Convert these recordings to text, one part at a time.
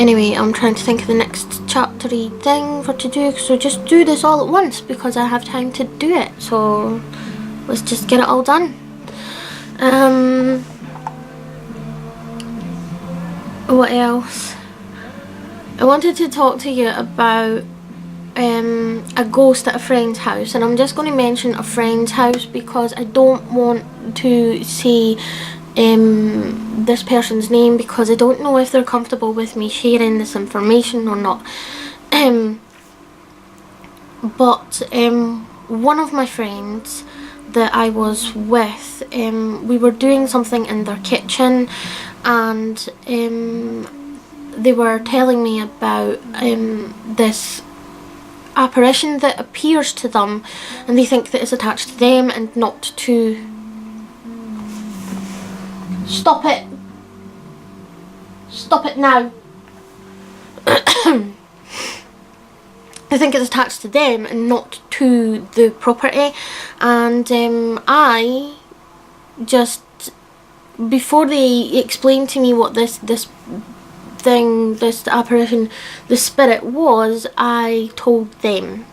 Anyway, I'm trying to think of the next chaptery thing for to do, so just do this all at once because I have time to do it. So let's just get it all done. What else? I wanted to talk to you about a ghost at a friend's house, and I'm just going to mention a friend's house because I don't want to say this person's name because I don't know if they're comfortable with me sharing this information or not. But one of my friends that I was with, we were doing something in their kitchen, and they were telling me about this apparition that appears to them, and they think that it's attached to them and not to... Stop it! Stop it now! I think it's attached to them and not to the property, and I just, before they explained to me what this thing, this apparition, the spirit was, I told them.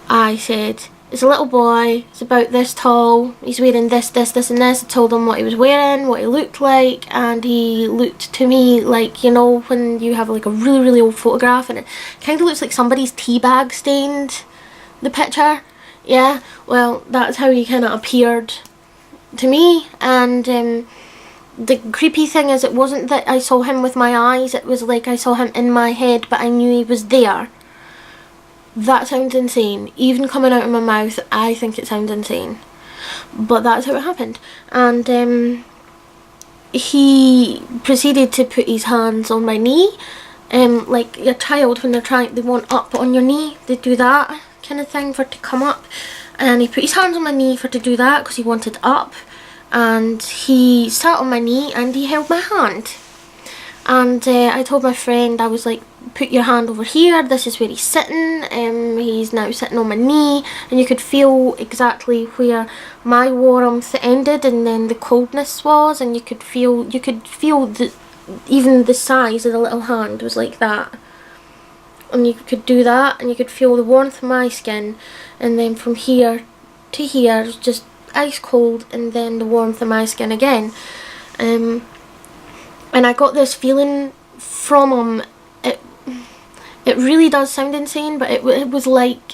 I said, it's a little boy, he's about this tall, he's wearing this, this, this and this. I told him what he was wearing, what he looked like, and he looked to me like, you know, when you have like a really, really old photograph and it kind of looks like somebody's tea bag stained the picture. Yeah, well, that's how he kind of appeared to me. And the creepy thing is, it wasn't that I saw him with my eyes, it was like I saw him in my head, but I knew he was there. That sounds insane. Even coming out of my mouth, I think it sounds insane. But that's how it happened. And he proceeded to put his hands on my knee. Like a child when they want up on your knee, they do that kind of thing for it to come up. And he put his hands on my knee for it to do that because he wanted up. And he sat on my knee and he held my hand. And I told my friend, I was like, put your hand over here, this is where he's sitting. He's now sitting on my knee, and you could feel exactly where my warmth ended and then the coldness was, and you could feel even the size of the little hand was like that. And you could do that, and you could feel the warmth of my skin, and then from here to here it was just ice cold, and then the warmth of my skin again. And I got this feeling from him. It really does sound insane, but it was like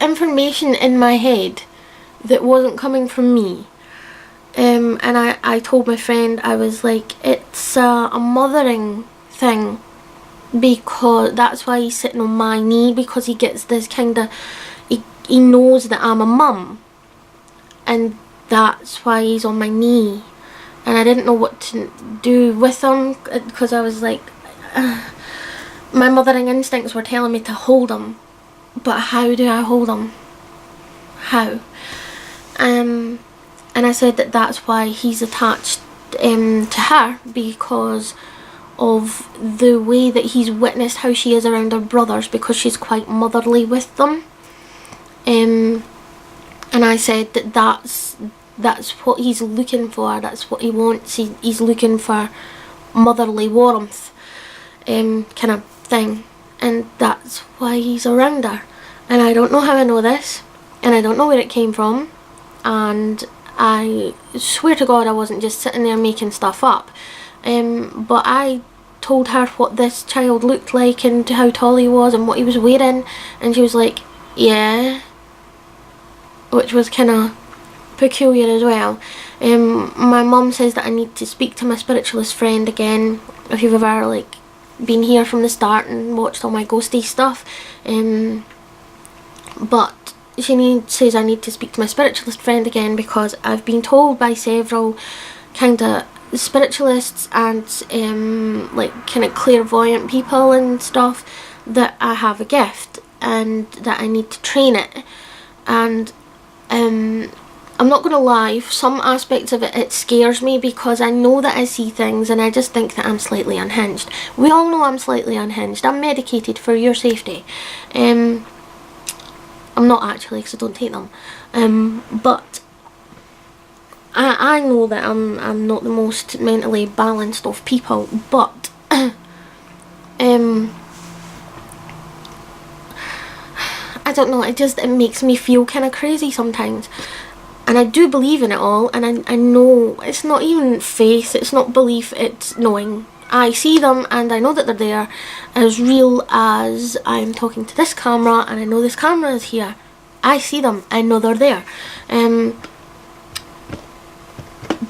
information in my head that wasn't coming from me. And I told my friend, I was like, it's a mothering thing, because that's why he's sitting on my knee, because he gets this kind of, he knows that I'm a mum, and that's why he's on my knee. And I didn't know what to do with him, because I was like, my mothering instincts were telling me to hold him, but how do I hold him? How? And I said that that's why he's attached to her, because of the way that he's witnessed how she is around her brothers, because she's quite motherly with them. And I said that that's what he's looking for, that's what he wants. He's looking for motherly warmth, kind of thing, and that's why he's around her. And I don't know how I know this, and I don't know where it came from, and I swear to God I wasn't just sitting there making stuff up. But I told her what this child looked like and how tall he was and what he was wearing, and she was like, yeah, which was kind of peculiar as well. My mum says that I need to speak to my spiritualist friend again. If you've ever like been here from the start and watched all my ghosty stuff, but she says I need to speak to my spiritualist friend again, because I've been told by several kind of spiritualists and like kind of clairvoyant people and stuff that I have a gift and that I need to train it. And I'm not gonna lie, some aspects of it scares me, because I know that I see things and I just think that I'm slightly unhinged. We all know I'm slightly unhinged. I'm medicated for your safety. I'm not actually, because I don't take them. But I know that I'm not the most mentally balanced of people, but I don't know, it makes me feel kind of crazy sometimes. And I do believe in it all, and I know it's not even faith, it's not belief, it's knowing. I see them and I know that they're there, as real as I'm talking to this camera and I know this camera is here. I see them, I know they're there.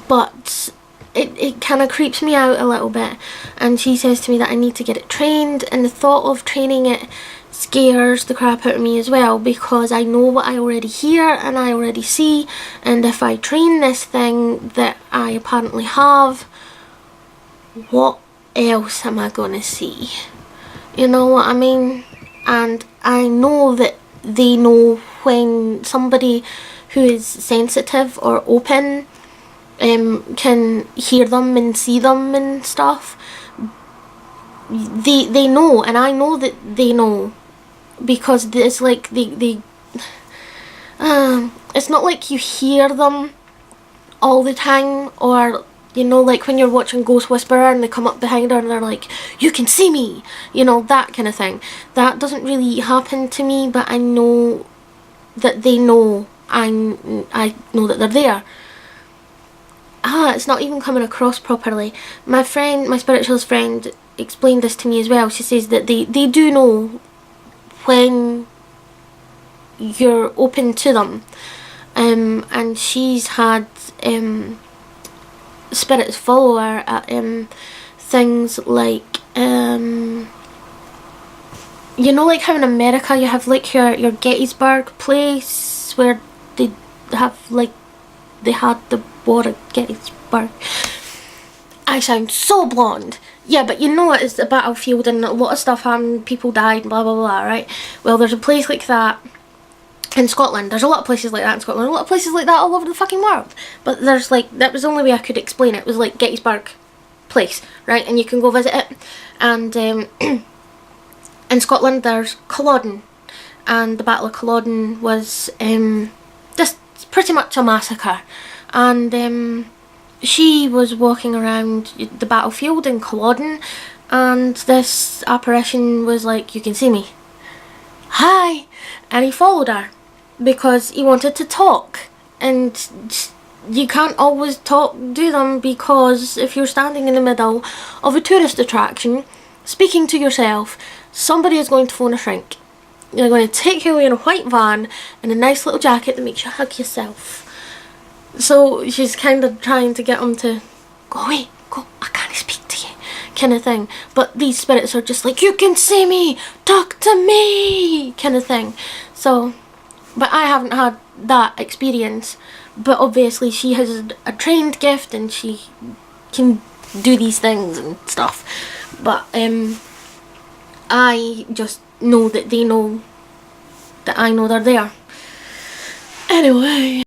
But it kind of creeps me out a little bit, and she says to me that I need to get it trained, and the thought of training it scares the crap out of me as well, because I know what I already hear and I already see, and if I train this thing that I apparently have, what else am I gonna see? You know what I mean? And I know that they know when somebody who is sensitive or open can hear them and see them and stuff. They know, and I know that they know, because it's like it's not like you hear them all the time, or you know, like when you're watching Ghost Whisperer and they come up behind her and they're like, you can see me, you know, that kind of thing. That doesn't really happen to me, but I know that they know. I know that they're there. It's not even coming across properly. My spiritualist friend explained this to me as well. She says that they do know when you're open to them, and she's had spirits follow her at things like you know, like how in America you have like your Gettysburg place where they have like they had the war at Gettysburg. I sound so blonde. Yeah, but you know, it's a battlefield and a lot of stuff happened, people died, blah blah blah, right? Well, there's a place like that in Scotland. There's a lot of places like that in Scotland, a lot of places like that all over the fucking world. But there's like, that was the only way I could explain it. It was like Gettysburg place, right? And you can go visit it. And in Scotland there's Culloden, and the Battle of Culloden was just pretty much a massacre. And she was walking around the battlefield in Culloden, and this apparition was like, you can see me, hi, and he followed her because he wanted to talk. And you can't always do them, because if you're standing in the middle of a tourist attraction speaking to yourself, somebody is going to phone a shrink. They're going to take you away in a white van in a nice little jacket that makes you hug yourself. So she's kind of trying to get him to go away, go, I can't speak to you, kind of thing. But these spirits are just like, you can see me, talk to me, kind of thing. So, but I haven't had that experience. But obviously she has a trained gift and she can do these things and stuff. But I just know that they know that I know they're there. Anyway.